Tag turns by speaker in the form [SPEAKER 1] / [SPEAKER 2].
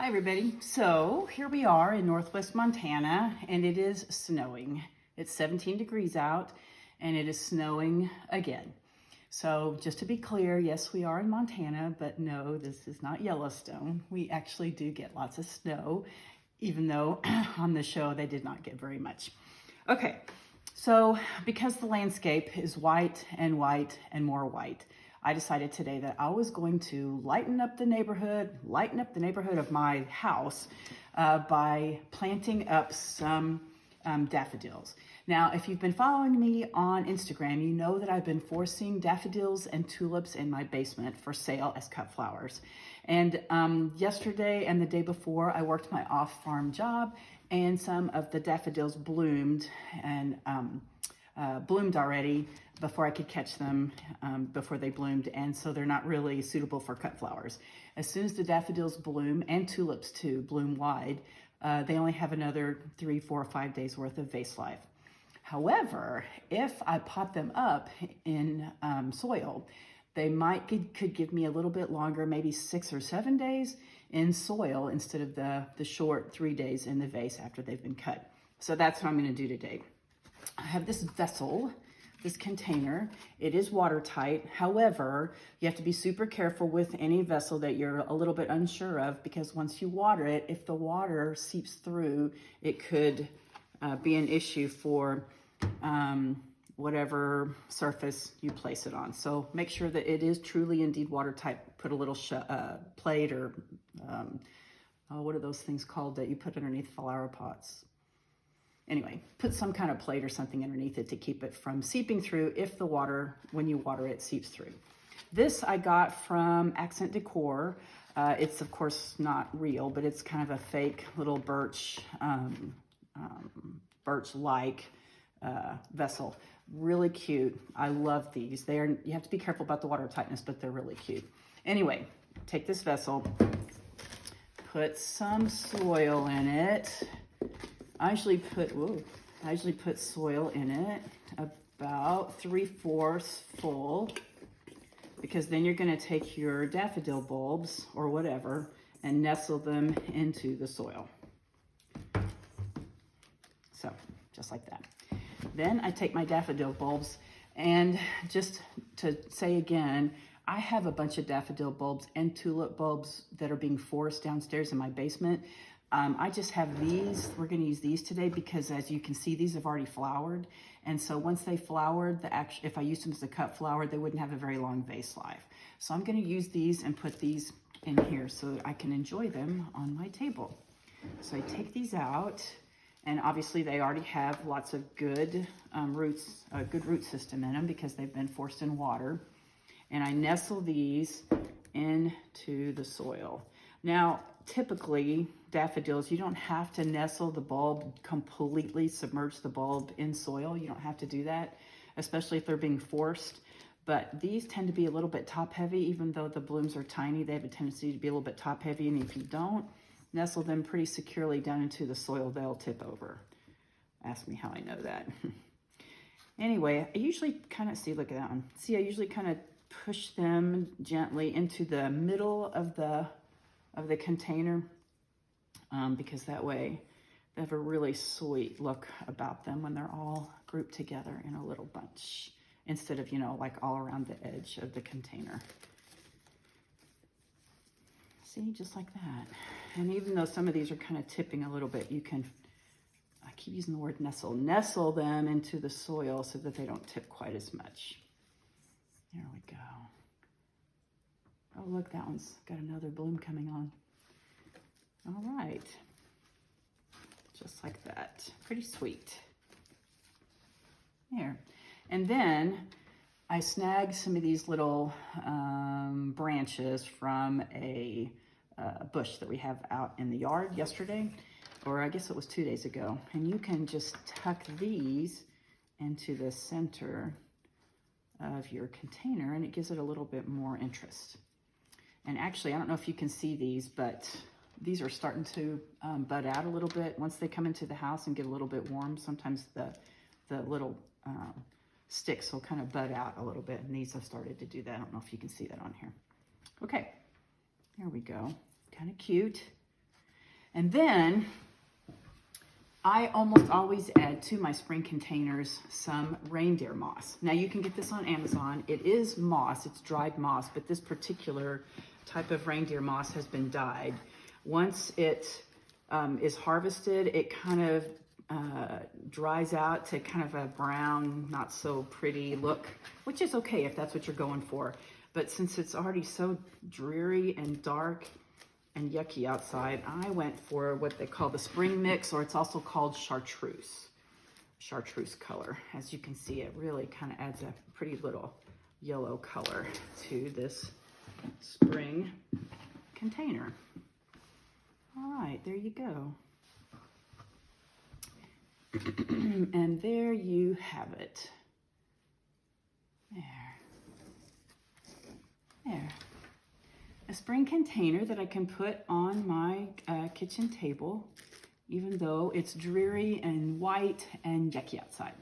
[SPEAKER 1] Hi everybody. So here we are in Northwest Montana and it is snowing. It's 17 degrees out and it is snowing again. So just to be clear, yes, we are in Montana, but no, this is not Yellowstone. We actually do get lots of snow, even though on the show they did not get very much. Okay, so because the landscape is white and white and more white, I decided today that I was going to lighten up the neighborhood of my house by planting up some daffodils. Now, if you've been following me on Instagram, you know that I've been forcing daffodils and tulips in my basement for sale as cut flowers. And yesterday and the day before, I worked my off-farm job and some of the daffodils bloomed and bloomed already before I could catch them, before they bloomed, and so they're not really suitable for cut flowers. As soon as the daffodils bloom, and tulips too, bloom wide, they only have another 3, 4, 5 days worth of vase life. However, if I pot them up in soil, they could give me a little bit longer, maybe 6 or 7 days in soil instead of the short 3 days in the vase after they've been cut. So that's what I'm going to do today. I have this vessel, this container. It is watertight. However, you have to be super careful with any vessel that you're a little bit unsure of, because once you water it, if the water seeps through, it could be an issue for whatever surface you place it on. So make sure that it is truly indeed watertight. Put a little plate or what are those things called that you put underneath flower pots? Anyway, put some kind of plate or something underneath it to keep it from seeping through if the water, when you water it, seeps through. This I got from Accent Decor. It's of course not real, but it's kind of a fake little birch-like vessel. Really cute. I love these. You have to be careful about the water tightness, but they're really cute. Anyway, take this vessel, put some soil in it. I usually put soil in it about 3/4 full, because then you're going to take your daffodil bulbs or whatever and nestle them into the soil. So just like that. Then I take my daffodil bulbs, and just to say again, I have a bunch of daffodil bulbs and tulip bulbs that are being forced downstairs in my basement. I just have these. We're going to use these today because, as you can see, these have already flowered. And so once they flowered, if I used them as a cut flower, they wouldn't have a very long vase life. So I'm going to use these and put these in here so that I can enjoy them on my table. So I take these out, and obviously they already have lots of good roots, a good root system in them because they've been forced in water. And I nestle these into the soil. Now, typically, daffodils, you don't have to nestle the bulb completely, submerge the bulb in soil. You don't have to do that, especially if they're being forced. But these tend to be a little bit top heavy. Even though the blooms are tiny, they have a tendency to be a little bit top heavy. And if you don't nestle them pretty securely down into the soil, they'll tip over. Ask me how I know that. Anyway, I usually kind of, see, look at that one. See, I usually kind of push them gently into the middle of the container, because that way they have a really sweet look about them when they're all grouped together in a little bunch, instead of, like all around the edge of the container. See, just like that. And even though some of these are kind of tipping a little bit, you can, I keep using the word nestle them into the soil so that they don't tip quite as much. There we go. Oh, look, that one's got another bloom coming on. All right. Just like that. Pretty sweet. There. And then I snagged some of these little branches from a bush that we have out in the yard yesterday, or I guess it was 2 days ago. And you can just tuck these into the center of your container, and it gives it a little bit more interest. And actually, I don't know if you can see these, but these are starting to bud out a little bit. Once they come into the house and get a little bit warm, sometimes the little sticks will kind of bud out a little bit, and these have started to do that. I don't know if you can see that on here. Okay, there we go. Kind of cute. And then I almost always add to my spring containers some reindeer moss. Now you can get this on Amazon. It is moss, it's dried moss, but this particular type of reindeer moss has been dyed. Once it is harvested, it kind of dries out to kind of a brown, not so pretty look, which is okay if that's what you're going for. But since it's already so dreary and dark and yucky outside, I went for what they call the spring mix, or it's also called chartreuse color. As you can see, it really kind of adds a pretty little yellow color to this spring container. All right, there you go. And there you have it. There. A spring container that I can put on my kitchen table, even though it's dreary and white and yucky outside.